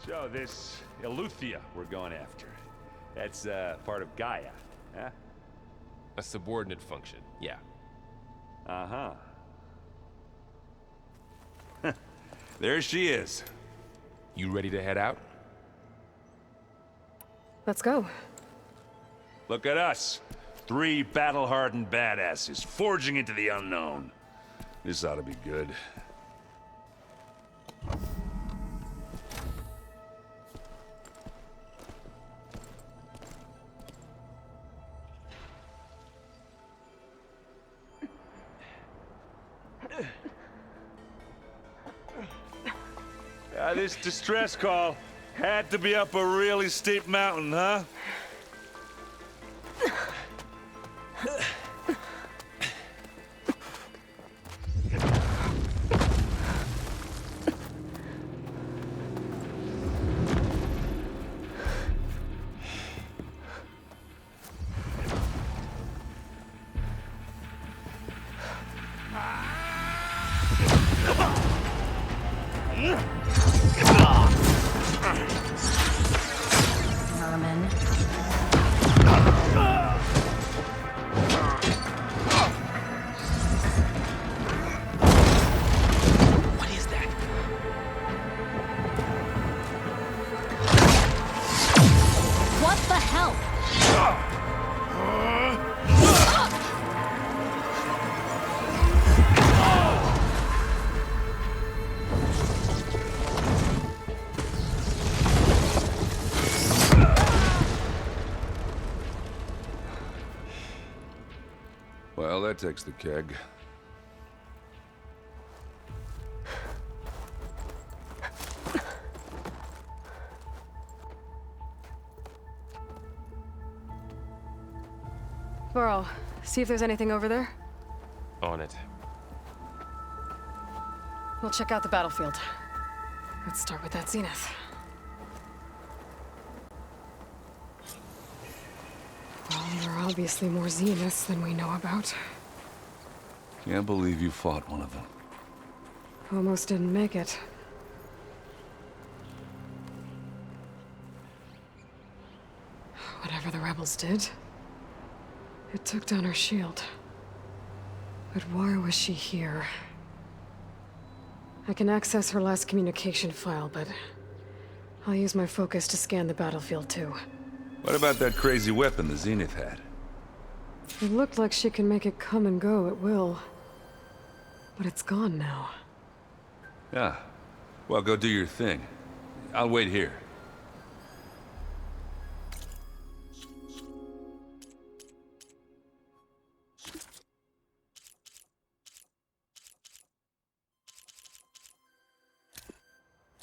So this Aloy we're going after, that's part of GAIA, huh? A subordinate function, yeah. Uh-huh. There she is. You ready to head out? Let's go. Look at us. 3 battle-hardened badasses forging into the unknown. This ought to be good. This distress call had to be up a really steep mountain, huh? Well, that takes the keg. Burl, see if there's anything over there. On it. We'll check out the battlefield. Let's start with that zenith. Well, there are obviously more zeniths than we know about. Can't believe you fought one of them. Almost didn't make it. Whatever the rebels did, it took down her shield. But why was she here? I can access her last communication file, but I'll use my focus to scan the battlefield too. What about that crazy weapon the Zenith had? It looked like she can make it come and go at will. But it's gone now. Yeah. Well, go do your thing. I'll wait here.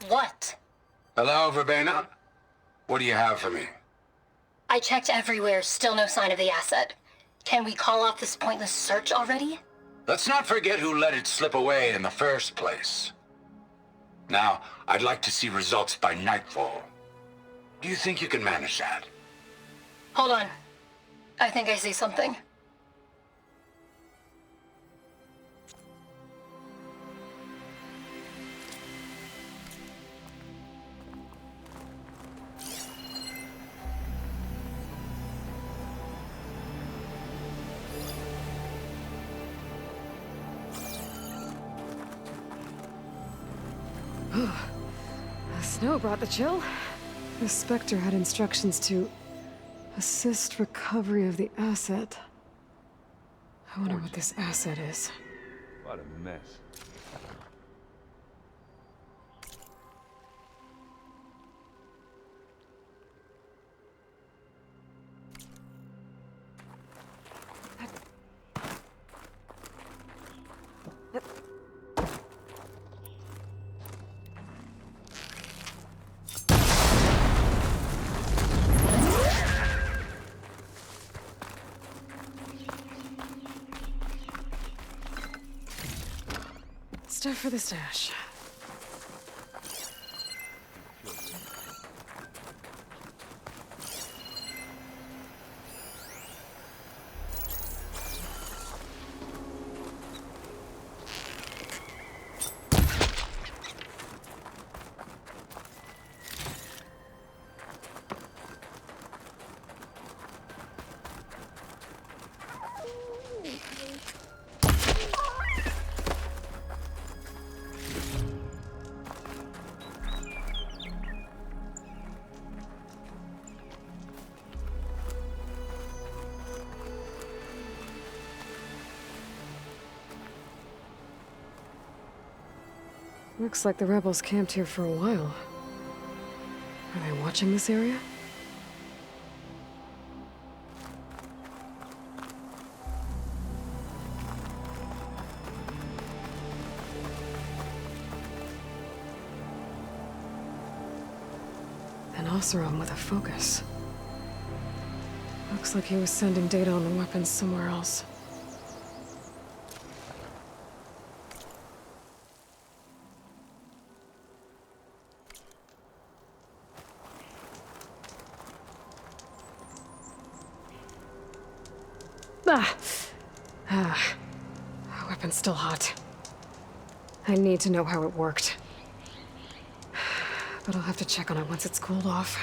What? Hello, Verbena? What do you have for me? I checked everywhere, still no sign of the asset. Can we call off this pointless search already? Let's not forget who let it slip away in the first place. Now, I'd like to see results by nightfall. Do you think you can manage that? Hold on. I think I see something. The snow brought the chill. The Spectre had instructions to assist recovery of the asset. I wonder what this asset is. What a mess. Stuff for the stash. Looks like the rebels camped here for a while. Are they watching this area? An Oseram with a focus. Looks like he was sending data on the weapons somewhere else. Weapon's still hot. I need to know how it worked. But I'll have to check on it once it's cooled off.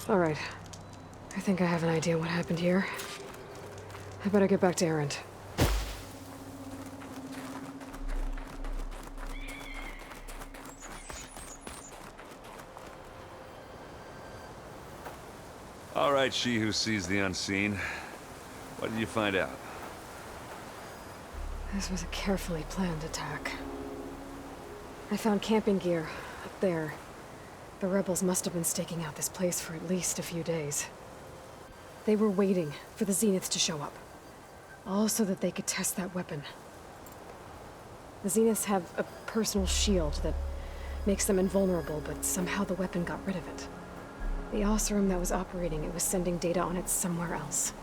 All right. I think I have an idea what happened here. I better get back to Erend. All right, she who sees the unseen. What did you find out? This was a carefully planned attack. I found camping gear up there. The rebels must have been staking out this place for at least a few days. They were waiting for the Zeniths to show up. All so that they could test that weapon. The Zeniths have a personal shield that makes them invulnerable, but somehow the weapon got rid of it. The Oseram that was operating it was sending data on it somewhere else.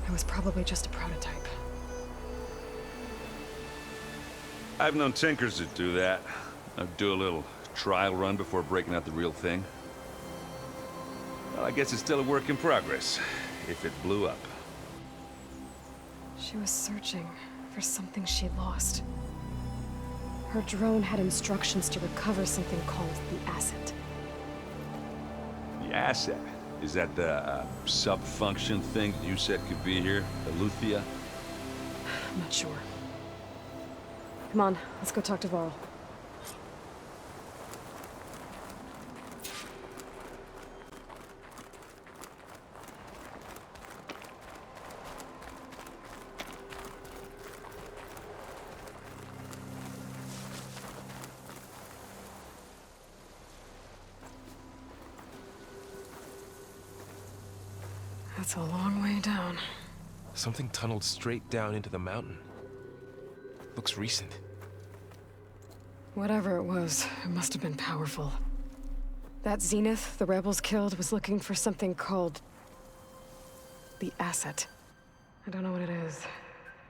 It was probably just a prototype. I've known tinkers that do that. I'd do a little trial run before breaking out the real thing. Well, I guess it's still a work in progress, if it blew up. She was searching for something she lost. Her drone had instructions to recover something called the asset. The asset? Is that the sub-function thing you said could be here? The Luthia? I'm not sure. Come on, let's go talk to Varl. That's a long way down. Something tunneled straight down into the mountain. Looks recent. Whatever it was, it must have been powerful. That Zenith the rebels killed was looking for something called the asset. I don't know what it is,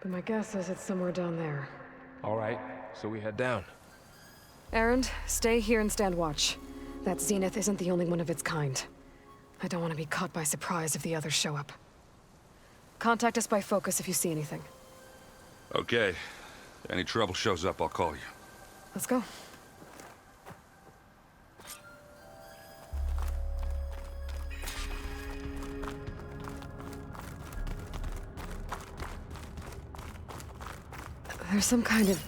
but my guess is it's somewhere down there. All right, so we head down. Erend, stay here and stand watch. That Zenith isn't the only one of its kind. I don't want to be caught by surprise if the others show up. Contact us by focus if you see anything. Okay. Any trouble shows up, I'll call you. Let's go. There's some kind of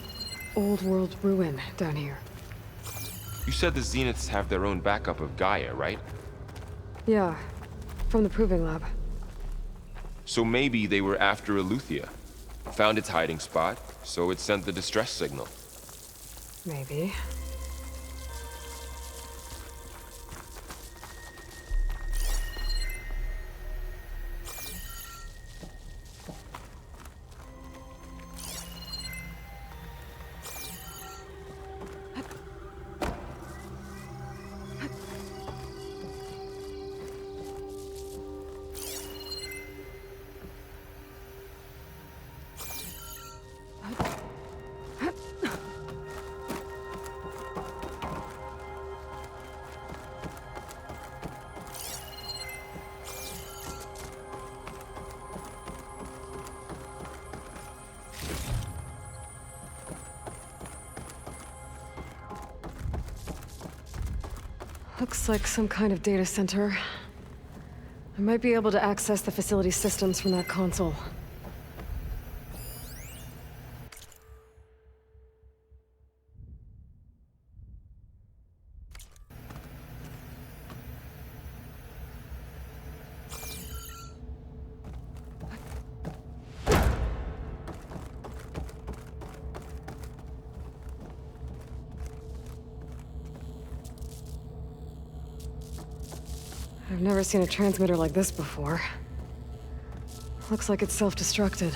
old world ruin down here. You said the Zeniths have their own backup of GAIA, right? Yeah, from the proving lab. So maybe they were after Aletheia. Found its hiding spot, so it sent the distress signal. Maybe. Looks like some kind of data center. I might be able to access the facility systems from that console. I've never seen a transmitter like this before. Looks like it's self-destructed.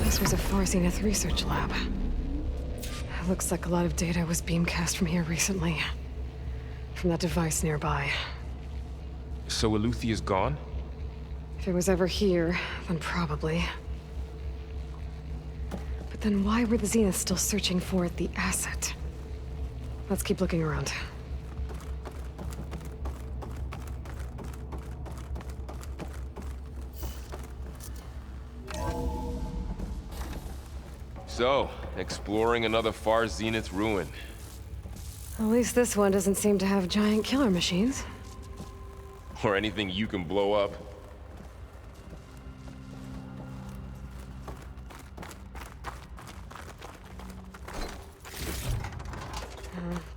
This was a Far Zenith research lab. Looks like a lot of data was beamcast from here recently. From that device nearby. So Aluthia's gone? If it was ever here, then probably. But then why were the Zeniths still searching for the asset? Let's keep looking around. So, exploring another Far Zenith ruin. At least this one doesn't seem to have giant killer machines. Or anything you can blow up.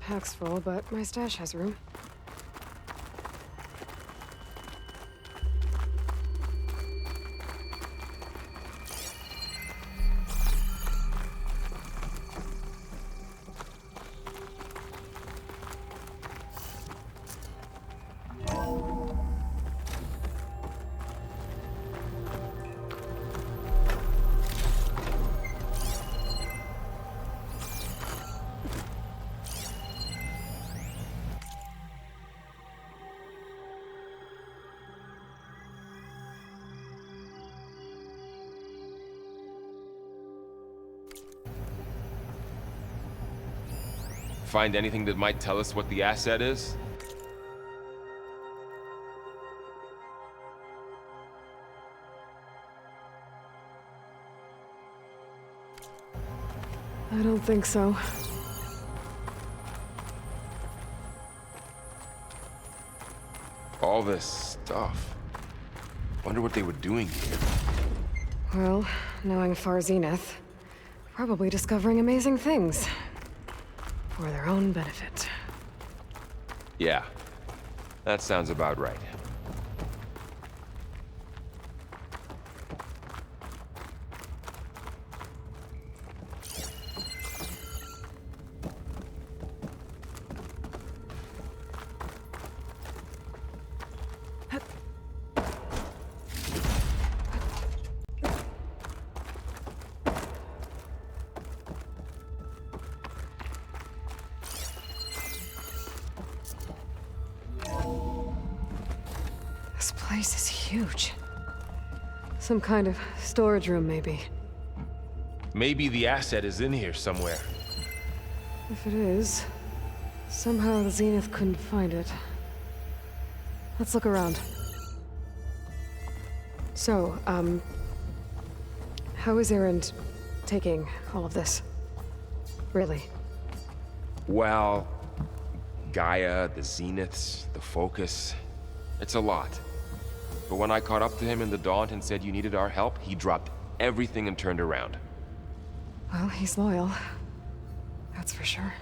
Pack's full, but my stash has room. Find anything that might tell us what the asset is? I don't think so. All this stuff. Wonder what they were doing here. Well, knowing Far Zenith, probably discovering amazing things. For their own benefit. Yeah, that sounds about right. This place is huge. Some kind of storage room, maybe. Maybe the asset is in here somewhere. If it is, somehow the Zenith couldn't find it. Let's look around. So, how is Erend taking all of this? Really? Well, GAIA, the Zeniths, the Focus. It's a lot. But when I caught up to him in the Daunt and said you needed our help, he dropped everything and turned around. Well, he's loyal. That's for sure.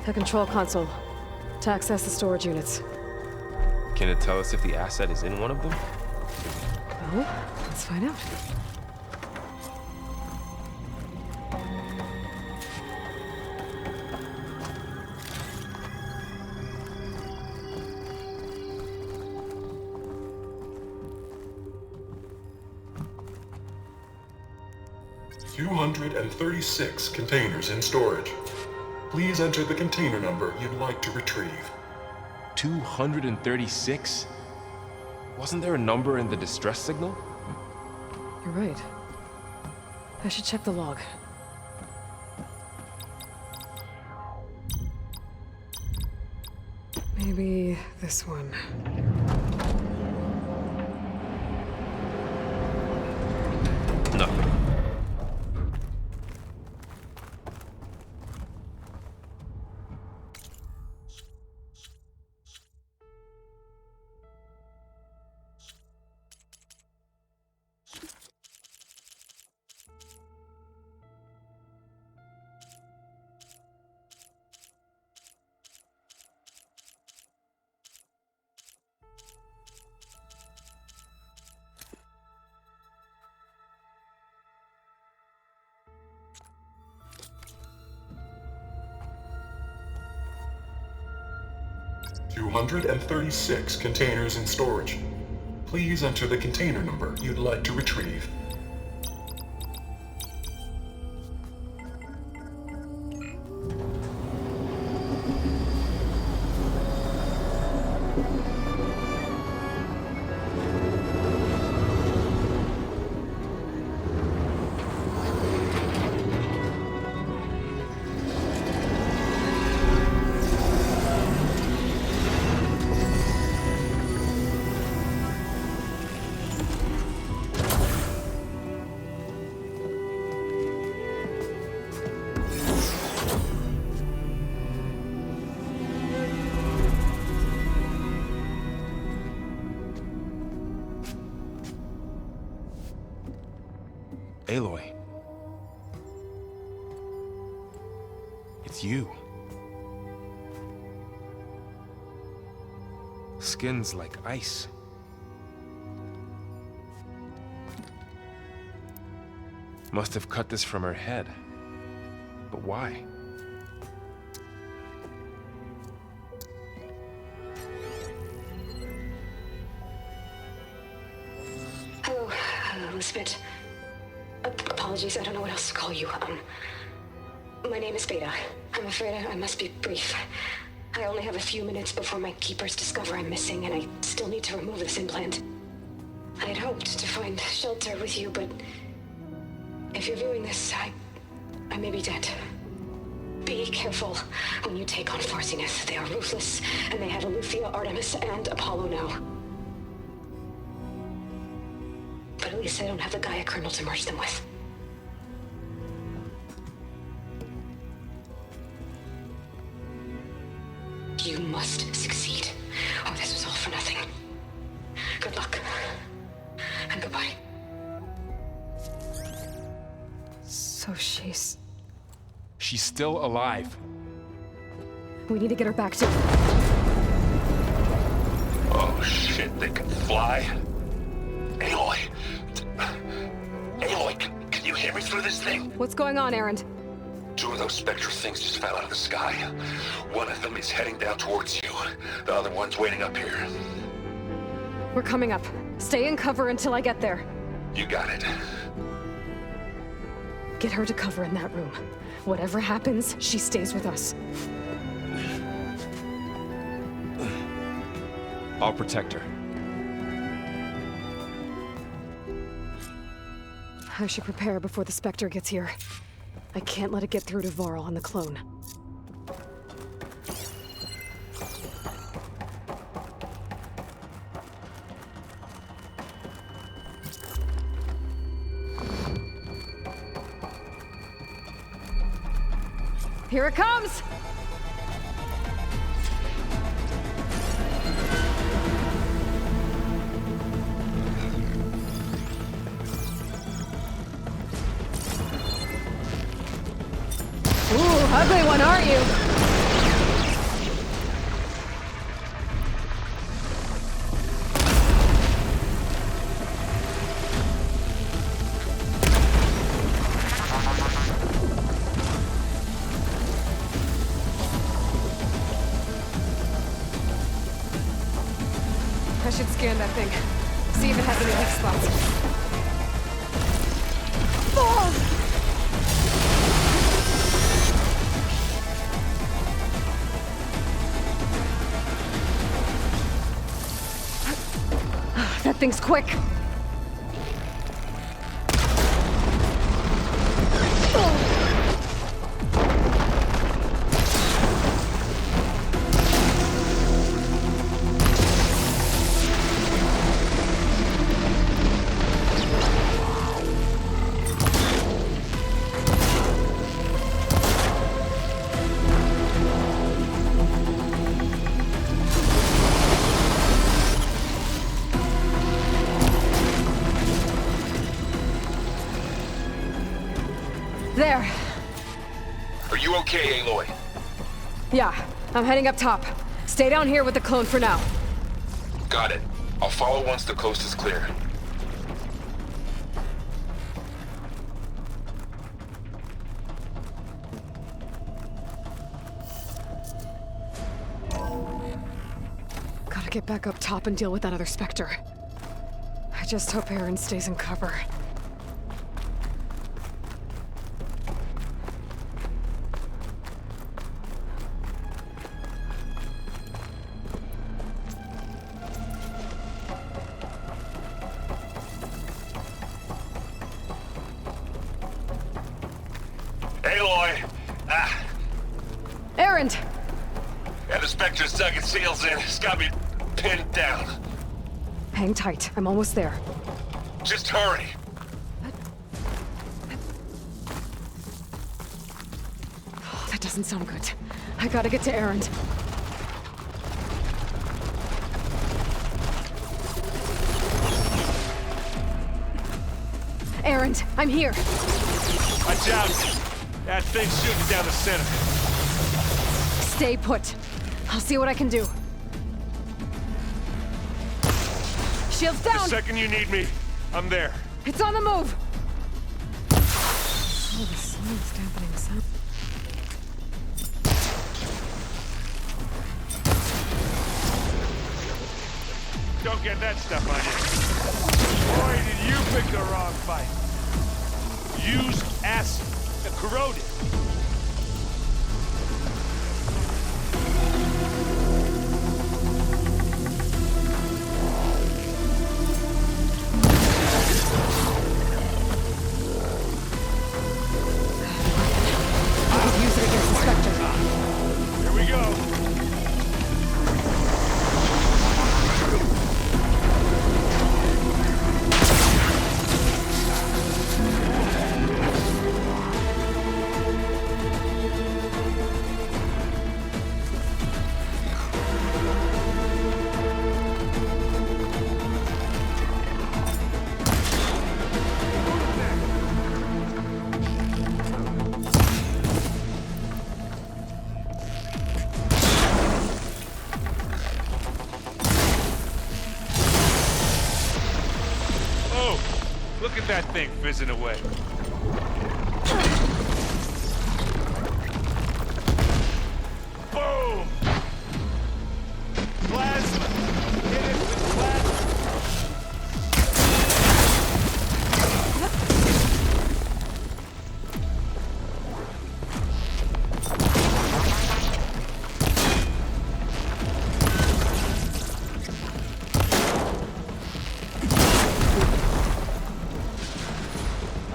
The control console. To access the storage units. Can it tell us if the asset is in one of them? Well, let's find out. $236 containers in storage. Please enter the container number you'd like to retrieve. 236? Wasn't there a number in the distress signal? You're right. I should check the log. Maybe this one. Nothing. $236 containers in storage. Please enter the container number you'd like to retrieve. Aloy. It's you. Skin's like ice. Must have cut this from her head. But why? Hello, Elizabeth. Apologies, I don't know what else to call you. My name is Beta. I'm afraid I must be brief. I only have a few minutes before my keepers discover I'm missing, and I still need to remove this implant. I had hoped to find shelter with you, but if you're viewing this, I may be dead. Be careful when you take on Far Zenith. They are ruthless, and they have Aletheia, Artemis, and Apollo now. But at least I don't have the Gaia kernel to merge them with. You must succeed, or this was all for nothing. Good luck. And goodbye. So she's... She's still alive. We need to get her back to... Oh shit, they can fly? Aloy! Aloy, can you hear me through this thing? What's going on, Erend? Two of those spectral things just fell out of the sky. One of them is heading down towards you. The other one's waiting up here. We're coming up. Stay in cover until I get there. You got it. Get her to cover in that room. Whatever happens, she stays with us. I'll protect her. I should prepare before the Spectre gets here. I can't let it get through to Varl and the clone. Here it comes! Ooh, ugly one, aren't you? I should scan that thing. See if it has any weak spots. Oh! That thing's quick. there. Are you okay, Aloy? Yeah, I'm heading up top. Stay down here with the clone for now. Got it. I'll follow once the coast is clear. Gotta get back up top and deal with that other Spectre. I just hope Aaron stays in cover. Aloy! Aaron! Yeah, the Spectre's dug its heels in. It's got me pinned down. Hang tight, I'm almost there. Just hurry. Oh, that doesn't sound good. I gotta get to Aaron. Aaron, I'm here. Watch out. That thing's shooting down the center. Stay put. I'll see what I can do. Shields The down! second you need me, I'm there. It's on the move! Oh, the sound's dampening the sound. Don't get that stuff on you. Boy, did you pick the wrong fight. Used acid. Corroded. Use it against the Spectre. Here we go. Look at that thing fizzing away. Boom! Plasma! Hit it with plasma!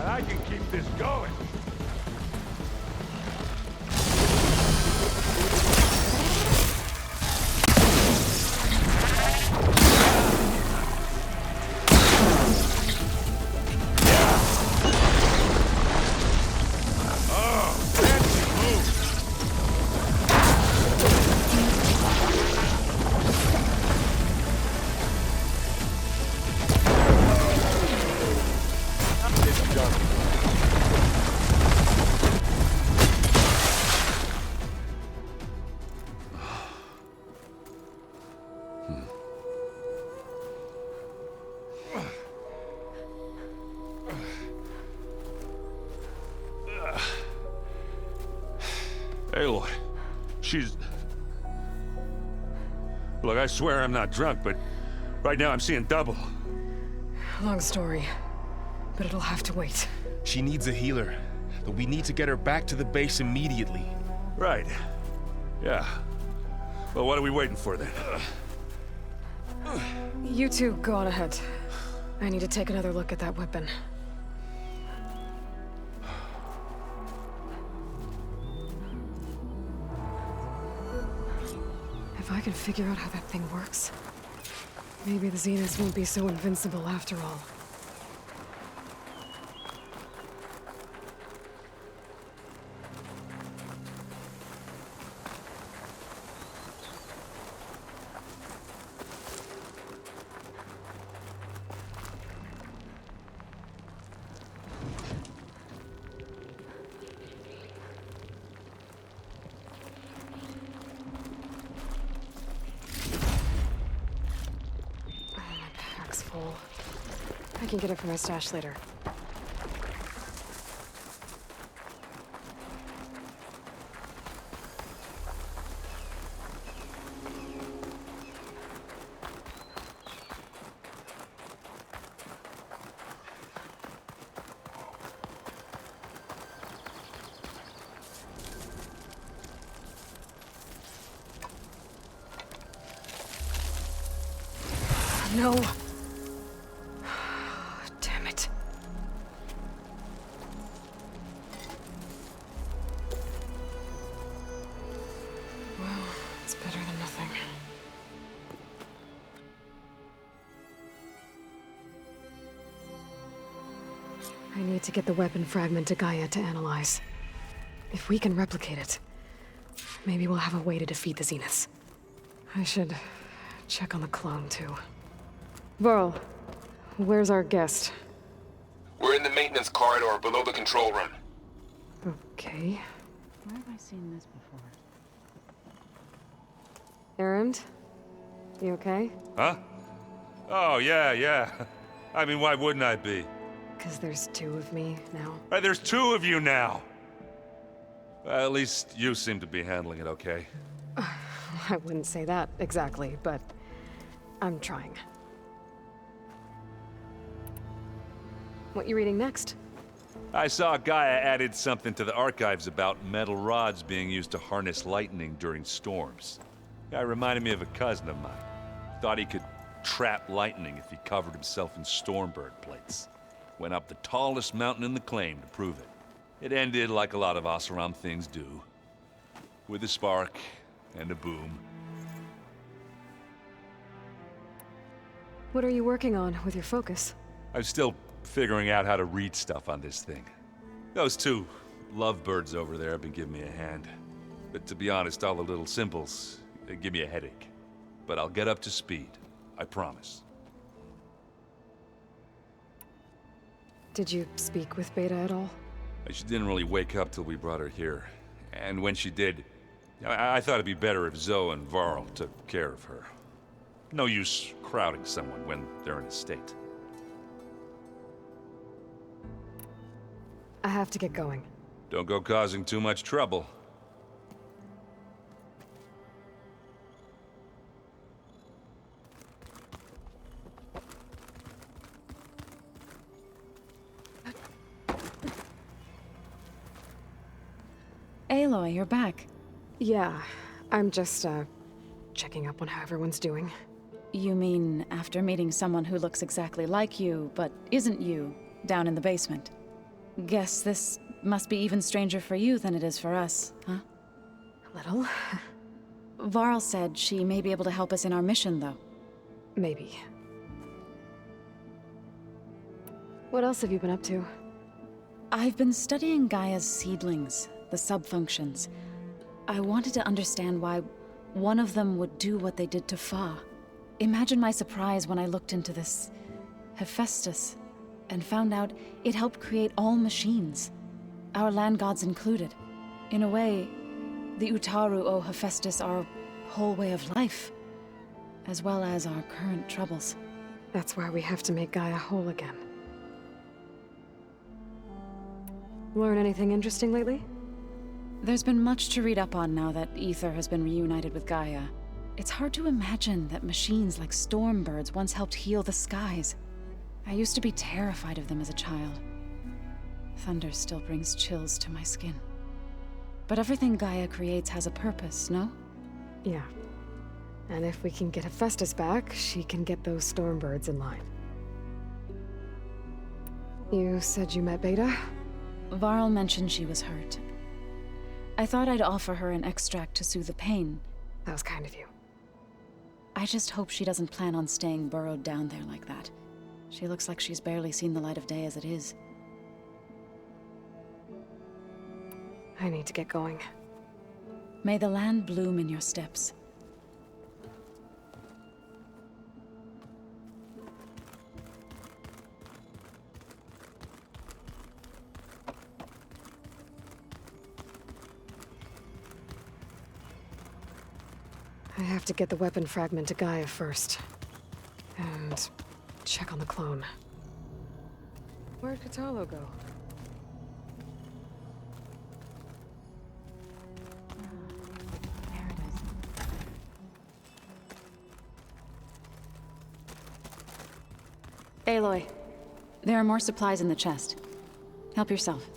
I can keep this going. Oh, fancy move. It's done. Aloy, she's... Look, I swear I'm not drunk, but right now I'm seeing double. Long story, but it'll have to wait. She needs a healer, but we need to get her back to the base immediately. Right. Yeah. Well, what are we waiting for then? You two go on ahead. I need to take another look at that weapon. If I can figure out how that thing works, maybe the Zeniths won't be so invincible after all. full. I can get it from my stash later. No. Damn it. Well, it's better than nothing. I need to get the weapon fragment to Gaia to analyze. If we can replicate it, maybe we'll have a way to defeat the Zeniths. I should check on the clone, too. Varl, where's our guest? We're in the maintenance corridor below the control room. Okay. Where have I seen this before? Erend? You okay? Huh? Oh, yeah. I mean, why wouldn't I be? 'Cause there's two of me now. Right, there's two of you now! Well, at least you seem to be handling it okay. I wouldn't say that exactly, but I'm trying. What you reading next? I saw Gaia added something to the archives about metal rods being used to harness lightning during storms. Guy reminded me of a cousin of mine. Thought he could trap lightning if he covered himself in Stormbird plates. Went up the tallest mountain in the claim to prove it. It ended like a lot of Oseram things do. With a spark and a boom. What are you working on with your focus? I'm still figuring out how to read stuff on this thing. Those two lovebirds over there have been giving me a hand. But to be honest, all the little symbols, they give me a headache. But I'll get up to speed. I promise. Did you speak with Beta at all? She didn't really wake up till we brought her here. And when she did, I thought it'd be better if Zoe and Varl took care of her. No use crowding someone when they're in a state. I have to get going. Don't go causing too much trouble. Aloy, you're back. Yeah, I'm just, checking up on how everyone's doing. You mean after meeting someone who looks exactly like you, but isn't you, down in the basement? Guess this must be even stranger for you than it is for us, huh? A little. Varl said she may be able to help us in our mission, though. Maybe. What else have you been up to? I've been studying Gaia's seedlings, the subfunctions. I wanted to understand why one of them would do what they did to Fa. Imagine my surprise when I looked into this Hephaestus and found out it helped create all machines, our land gods included. In a way, the Utaru owe Hephaestus our whole way of life, as well as our current troubles. That's why we have to make Gaia whole again. Learn anything interesting lately? There's been much to read up on now that Ether has been reunited with Gaia. It's hard to imagine that machines like Stormbirds once helped heal the skies. I used to be terrified of them as a child. Thunder still brings chills to my skin. But everything Gaia creates has a purpose, no? Yeah. And if we can get Hephaestus back, she can get those Stormbirds in line. You said you met Beta? Varl mentioned she was hurt. I thought I'd offer her an extract to soothe the pain. That was kind of you. I just hope she doesn't plan on staying burrowed down there like that. She looks like she's barely seen the light of day as it is. I need to get going. May the land bloom in your steps. I have to get the weapon fragment to Gaia first. And check on the clone. Where'd Katalo go? Aloy, there are more supplies in the chest. Help yourself.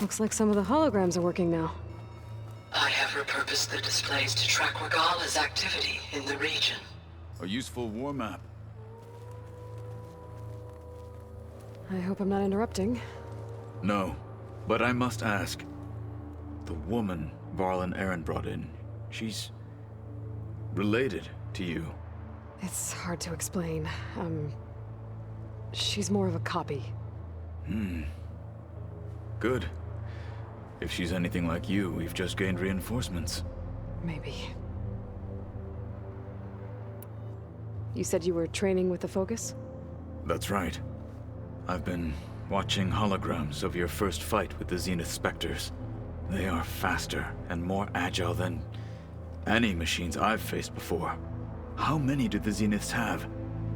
Looks like some of the holograms are working now. I have repurposed the displays to track Regala's activity in the region. A useful war map. I hope I'm not interrupting. No, but I must ask. The woman Varl and Aaron brought in, she's related to you. It's hard to explain. She's more of a copy. Good. If she's anything like you, we've just gained reinforcements. Maybe. You said you were training with the Focus? That's right. I've been watching holograms of your first fight with the Zenith Spectres. They are faster and more agile than any machines I've faced before. How many do the Zeniths have?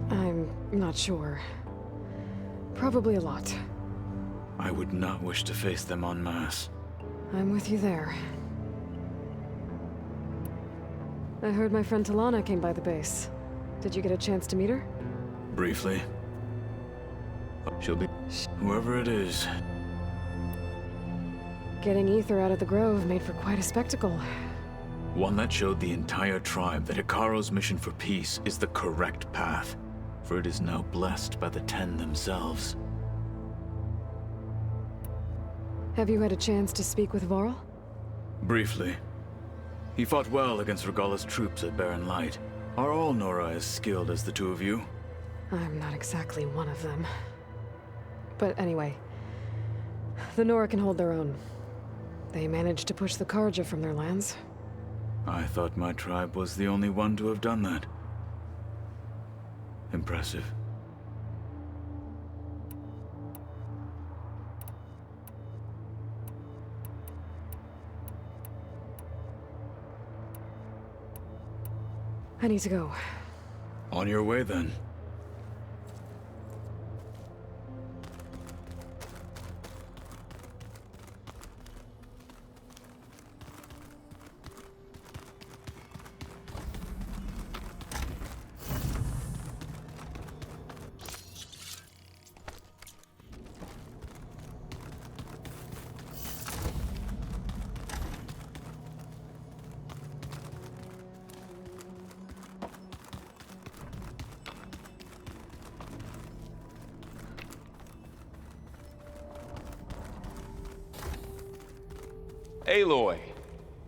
I'm not sure. Probably a lot. I would not wish to face them en masse. I'm with you there. I heard my friend Talana came by the base. Did you get a chance to meet her? Briefly. She'll be... whoever it is. Getting Ether out of the Grove made for quite a spectacle. One that showed the entire tribe that Hikaru's mission for peace is the correct path, for it is now blessed by the Ten themselves. Have you had a chance to speak with Varl? Briefly. He fought well against Regala's troops at Barren Light. Are all Nora as skilled as the two of you? I'm not exactly one of them. But anyway, the Nora can hold their own. They managed to push the Karja from their lands. I thought my tribe was the only one to have done that. Impressive. I need to go. On your way, then. Aloy!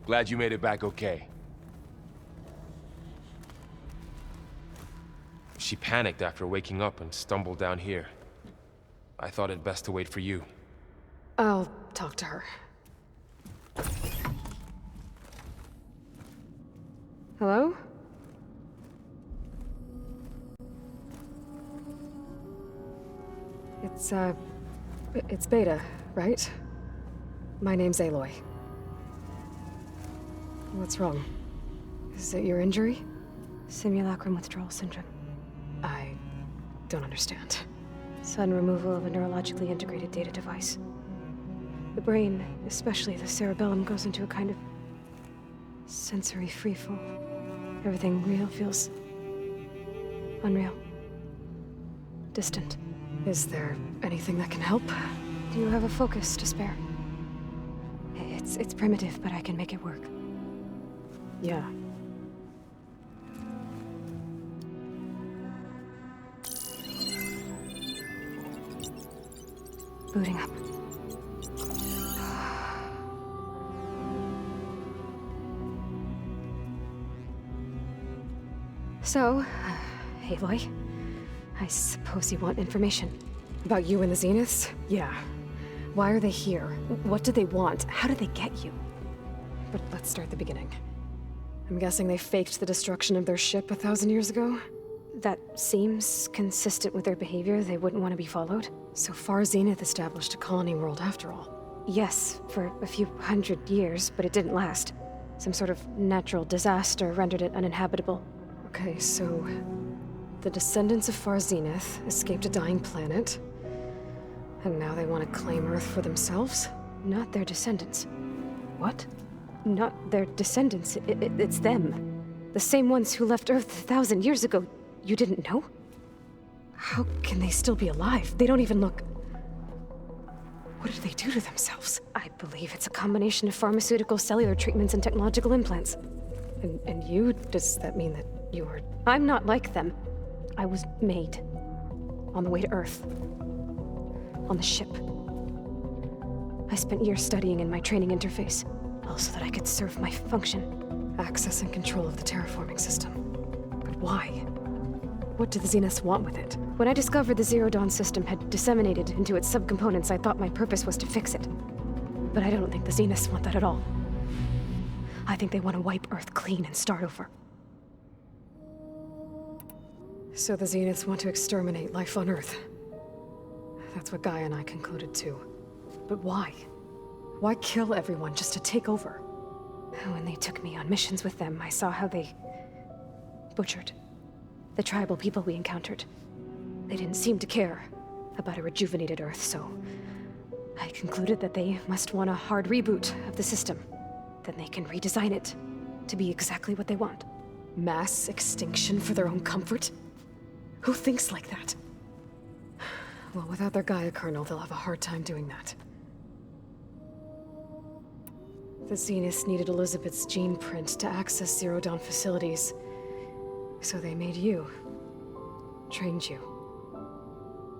Glad you made it back okay. She panicked after waking up and stumbled down here. I thought it best to wait for you. I'll talk to her. Hello? It's Beta, right? My name's Aloy. What's wrong? Is it your injury? Simulacrum withdrawal syndrome. I don't understand. Sudden removal of a neurologically integrated data device. The brain, especially the cerebellum, goes into a kind of sensory freefall. Everything real feels unreal. Distant. Is there anything that can help? Do you have a focus to spare? It's primitive, but I can make it work. Yeah. Booting up. So, Aloy, I suppose you want information. About you and the Zeniths? Yeah. Why are they here? What do they want? How did they get you? But let's start at the beginning. I'm guessing they faked the destruction of their ship 1,000 years ago? That seems consistent with their behavior. They wouldn't want to be followed. So far, Zenith established a colony world after all. Yes, for a few hundred years, but it didn't last. Some sort of natural disaster rendered it uninhabitable. Okay, so the descendants of Far Zenith escaped a dying planet, and now they want to claim Earth for themselves? Not their descendants. What? Not their descendants. It's them. The same ones who left Earth 1,000 years ago. You didn't know? How can they still be alive? They don't even look... What did they do to themselves? I believe it's a combination of pharmaceutical, cellular treatments, and technological implants. And you? Does that mean that you're... I'm not like them. I was made. On the way to Earth. On the ship. I spent years studying in my training interface, all so that I could serve my function. Access and control of the terraforming system. But why? What do the Zeniths want with it? When I discovered the Zero Dawn system had disseminated into its subcomponents, I thought my purpose was to fix it. But I don't think the Zeniths want that at all. I think they want to wipe Earth clean and start over. So the Zeniths want to exterminate life on Earth. That's what GAIA and I concluded too. But why? Why kill everyone just to take over? When they took me on missions with them, I saw how they butchered the tribal people we encountered. They didn't seem to care about a rejuvenated Earth, so I concluded that they must want a hard reboot of the system. Then they can redesign it to be exactly what they want. Mass extinction for their own comfort? Who thinks like that? Well, without their GAIA kernel, they'll have a hard time doing that. The Zeniths needed Elizabeth's gene print to access Zero Dawn facilities. So they made you. Trained you.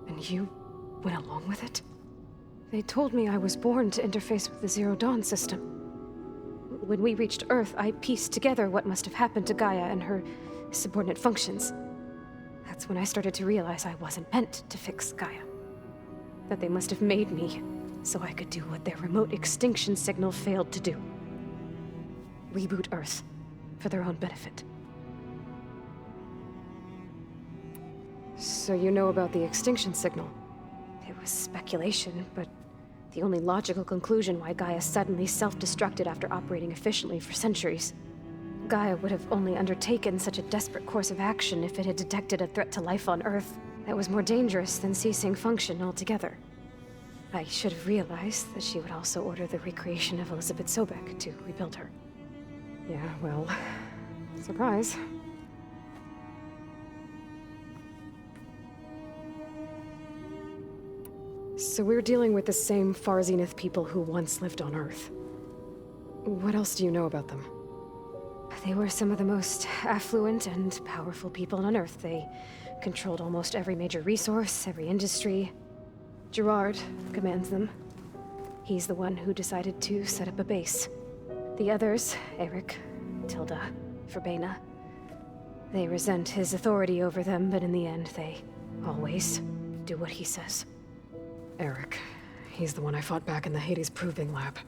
And you went along with it? They told me I was born to interface with the Zero Dawn system. When we reached Earth, I pieced together what must have happened to GAIA and her subordinate functions. That's when I started to realize I wasn't meant to fix GAIA. That they must have made me so I could do what their remote extinction signal failed to do. Reboot Earth for their own benefit. So you know about the extinction signal? It was speculation, but the only logical conclusion why GAIA suddenly self-destructed after operating efficiently for centuries. GAIA would have only undertaken such a desperate course of action if it had detected a threat to life on Earth that was more dangerous than ceasing function altogether. I should have realized that she would also order the recreation of Elizabeth Sobek to rebuild her. Yeah, well, surprise. So we're dealing with the same Far Zenith people who once lived on Earth. What else do you know about them? They were some of the most affluent and powerful people on Earth. They controlled almost every major resource, every industry. Gerard commands them. He's the one who decided to set up a base. The others, Eric, Tilda, Verbena, they resent his authority over them, but in the end, they always do what he says. Eric. He's the one I fought back in the Hades Proving Lab.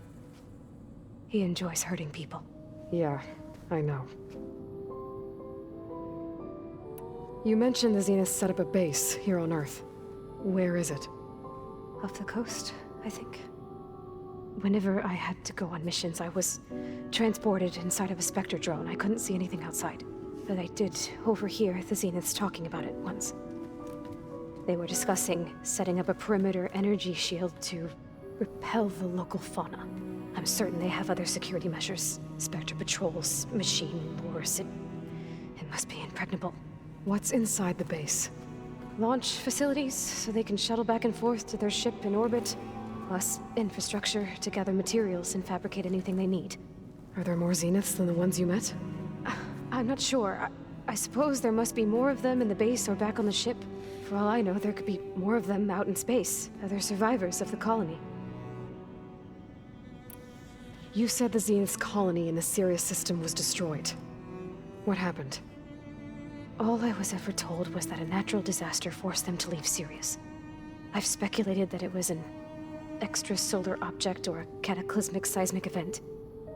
He enjoys hurting people. Yeah, I know. You mentioned the Zeniths set up a base here on Earth. Where is it? Off the coast, I think. Whenever I had to go on missions, I was transported inside of a Spectre drone. I couldn't see anything outside. But I did overhear the Zeniths talking about it once. They were discussing setting up a perimeter energy shield to repel the local fauna. I'm certain they have other security measures. Spectre patrols, machine wars. It must be impregnable. What's inside the base? Launch facilities, so they can shuttle back and forth to their ship in orbit. Plus infrastructure to gather materials and fabricate anything they need. Are there more Zeniths than the ones you met? I'm not sure. I suppose there must be more of them in the base or back on the ship. For all I know, there could be more of them out in space, other survivors of the colony. You said the Zenith's colony in the Sirius system was destroyed. What happened? All I was ever told was that a natural disaster forced them to leave Sirius. I've speculated that it was an extrasolar object or a cataclysmic seismic event.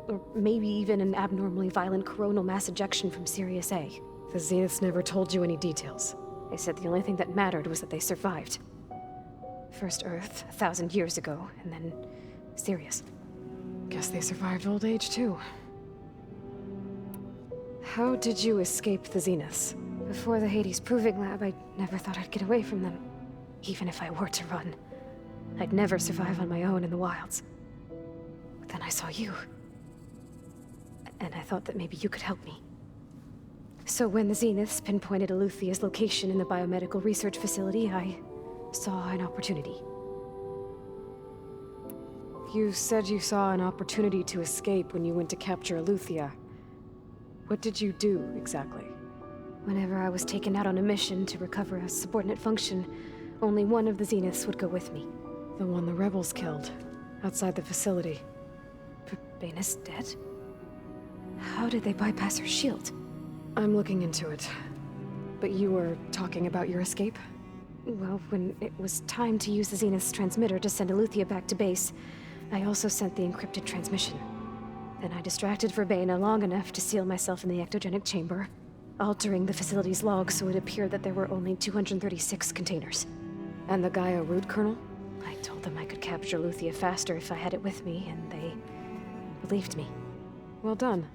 Or maybe even an abnormally violent coronal mass ejection from Sirius A. The Zeniths never told you any details. They said the only thing that mattered was that they survived. First Earth, 1,000 years ago, and then Sirius. Guess they survived old age, too. How did you escape the Zeniths? Before the Hades Proving Lab, I never thought I'd get away from them. Even if I were to run. I'd never survive on my own in the wilds. But then I saw you. And I thought that maybe you could help me. So when the Zeniths pinpointed Aluthia's location in the biomedical research facility, I saw an opportunity. You said you saw an opportunity to escape when you went to capture Aluthia. What did you do, exactly? Whenever I was taken out on a mission to recover a subordinate function, only one of the Zeniths would go with me. The one the rebels killed, outside the facility. Baina's dead? How did they bypass her shield? I'm looking into it. But you were talking about your escape? Well, when it was time to use the Zenith's transmitter to send Aluthia back to base, I also sent the encrypted transmission. Then I distracted Verbena long enough to seal myself in the ectogenic chamber, altering the facility's log so it appeared that there were only 236 containers. And the GAIA root kernel? I told them I could capture Aluthia faster if I had it with me, and they believed me. Well done.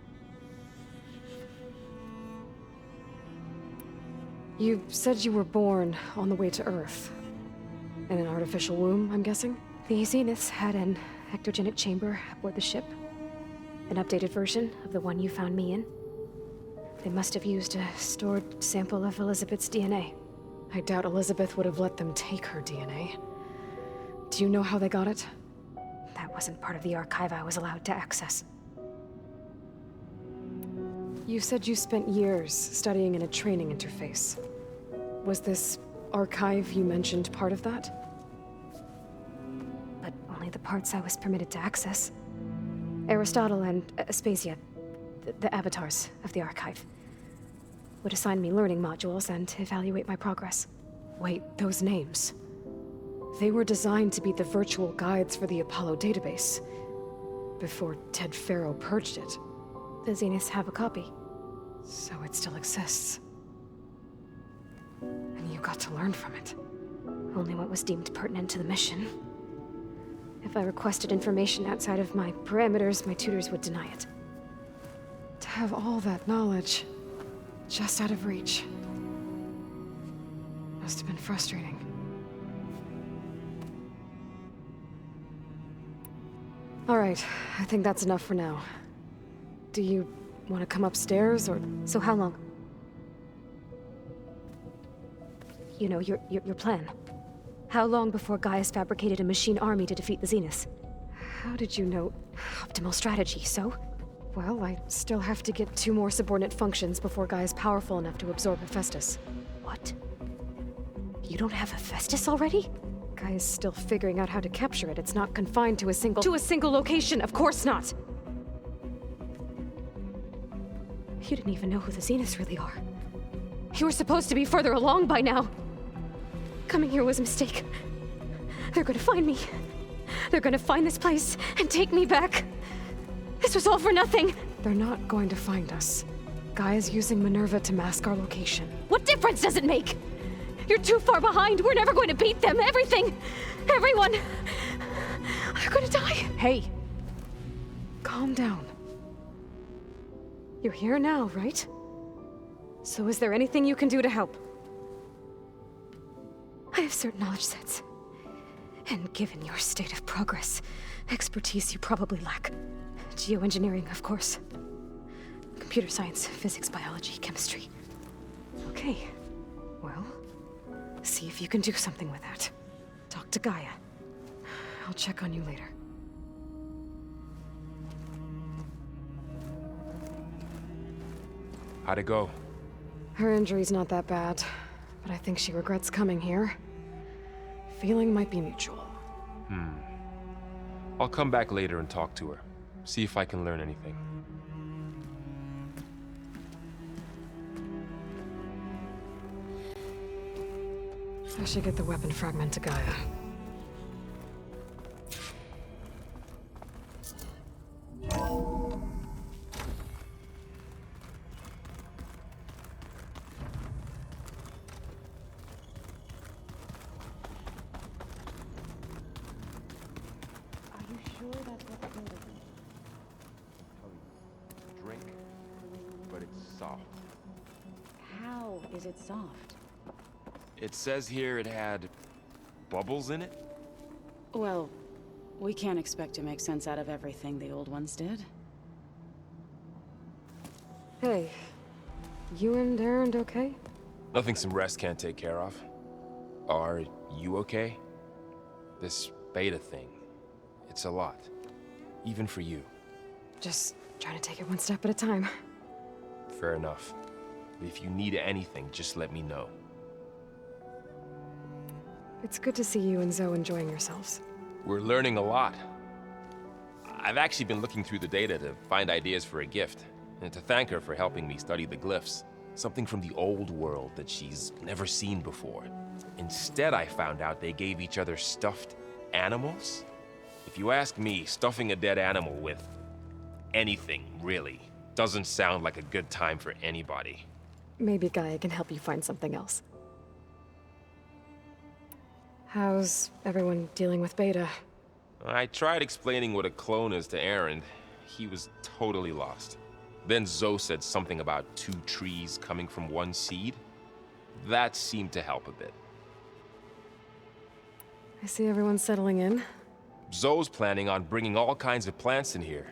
You said you were born on the way to Earth. In an artificial womb, I'm guessing? The Zeniths had an ectogenic chamber aboard the ship. An updated version of the one you found me in. They must have used a stored sample of Elizabeth's DNA. I doubt Elizabeth would have let them take her DNA. Do you know how they got it? That wasn't part of the archive I was allowed to access. You said you spent years studying in a training interface. Was this archive you mentioned part of that? But only the parts I was permitted to access. Aristotle and Aspasia, the avatars of the archive, would assign me learning modules and evaluate my progress. Wait, those names. They were designed to be the virtual guides for the Apollo database, before Ted Faro purged it. The Zeniths have a copy, so it still exists. And you got to learn from it. Only what was deemed pertinent to the mission. If I requested information outside of my parameters, my tutors would deny it. To have all that knowledge, just out of reach, must have been frustrating. All right, I think that's enough for now. Do you want to come upstairs, or... So how long? You know, your plan. How long before Gaia's fabricated a machine army to defeat the Zeniths? How did you know? Optimal strategy, so? Well, I still have to get 2 more subordinate functions before Gaia's powerful enough to absorb Hephaestus. What? You don't have Hephaestus already? Gaia's still figuring out how to capture it. It's not confined to a single... To a single location! Of course not! You didn't even know who the Zeniths really are. You were supposed to be further along by now! Coming here was a mistake. They're gonna find me. They're gonna find this place and take me back. This was all for nothing! They're not going to find us. Gaia's using Minerva to mask our location. What difference does it make? You're too far behind. We're never going to beat them. Everything, everyone, are gonna die. Hey, calm down. You're here now, right? So is there anything you can do to help? I have certain knowledge sets. And given your state of progress, expertise you probably lack. Geoengineering, of course. Computer science, physics, biology, chemistry. Okay. Well, see if you can do something with that. Talk to Gaia. I'll check on you later. How'd it go? Her injury's not that bad, but I think she regrets coming here. Feeling might be mutual. I'll come back later and talk to her. See if I can learn anything. I should get the weapon fragment to Gaia. Drink, but it's soft. How is it soft? It says here it had bubbles in it? Well, we can't expect to make sense out of everything the old ones did. Hey, you and Aaron okay? Nothing some rest can't take care of. Are you okay? This beta thing, it's a lot. Even for you. Just trying to take it one step at a time. Fair enough. If you need anything, just let me know. It's good to see you and Zoe enjoying yourselves. We're learning a lot. I've actually been looking through the data to find ideas for a gift, and to thank her for helping me study the glyphs. Something from the old world that she's never seen before. Instead, I found out they gave each other stuffed animals. If you ask me, stuffing a dead animal with anything, really, doesn't sound like a good time for anybody. Maybe Gaia can help you find something else. How's everyone dealing with Beta? I tried explaining what a clone is to Aaron. He was totally lost. Then Zoe said something about 2 trees coming from 1 seed. That seemed to help a bit. I see everyone's settling in. Zoe's planning on bringing all kinds of plants in here.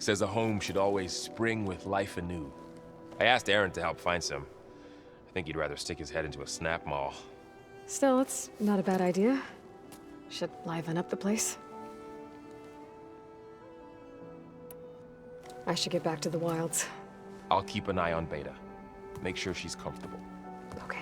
Says a home should always spring with life anew. I asked Aaron to help find some. I think he'd rather stick his head into a snap mall. Still, it's not a bad idea. Should liven up the place. I should get back to the wilds. I'll keep an eye on Beta. Make sure she's comfortable. Okay.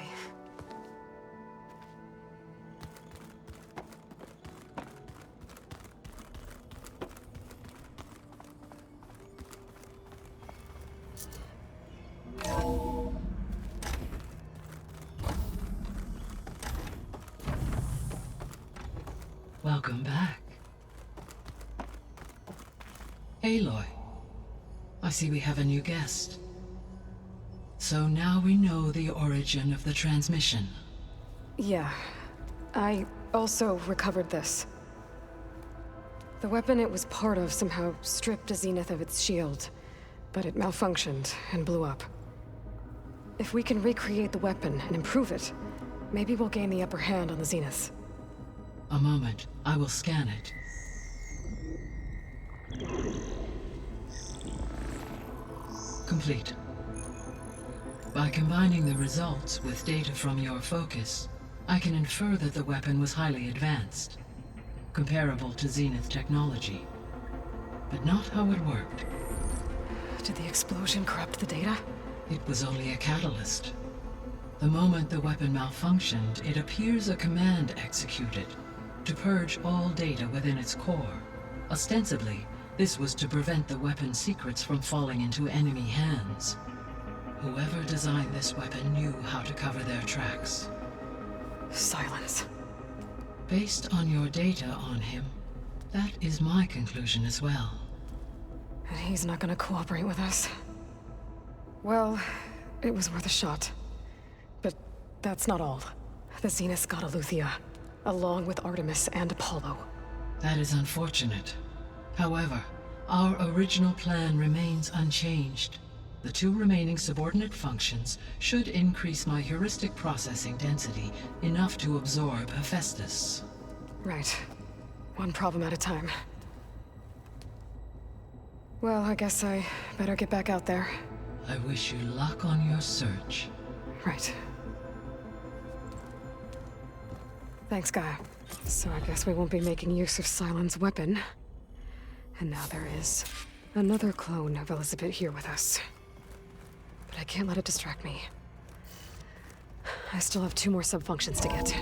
Welcome back. Aloy, I see we have a new guest. So now we know the origin of the transmission. Yeah. I also recovered this. The weapon it was part of somehow stripped a Zenith of its shield, but it malfunctioned and blew up. If we can recreate the weapon and improve it, maybe we'll gain the upper hand on the Zeniths. A moment, I will scan it. Complete. By combining the results with data from your focus, I can infer that the weapon was highly advanced, comparable to Zenith technology, but not how it worked. Did the explosion corrupt the data? It was only a catalyst. The moment the weapon malfunctioned, it appears a command executed to purge all data within its core. Ostensibly, this was to prevent the weapon's secrets from falling into enemy hands. Whoever designed this weapon knew how to cover their tracks. Silence. Based on your data on him, that is my conclusion as well. And he's not gonna cooperate with us. Well, it was worth a shot. But that's not all. The Zeniths got Aletheia, along with Artemis and Apollo. That is unfortunate. However, our original plan remains unchanged. The 2 remaining subordinate functions should increase my heuristic processing density enough to absorb Hephaestus. Right. One problem at a time. Well, I guess I better get back out there. I wish you luck on your search. Right. Thanks, Gaia. So I guess we won't be making use of Cylon's weapon. And now there is another clone of Elizabeth here with us. But I can't let it distract me. I still have 2 more subfunctions to get.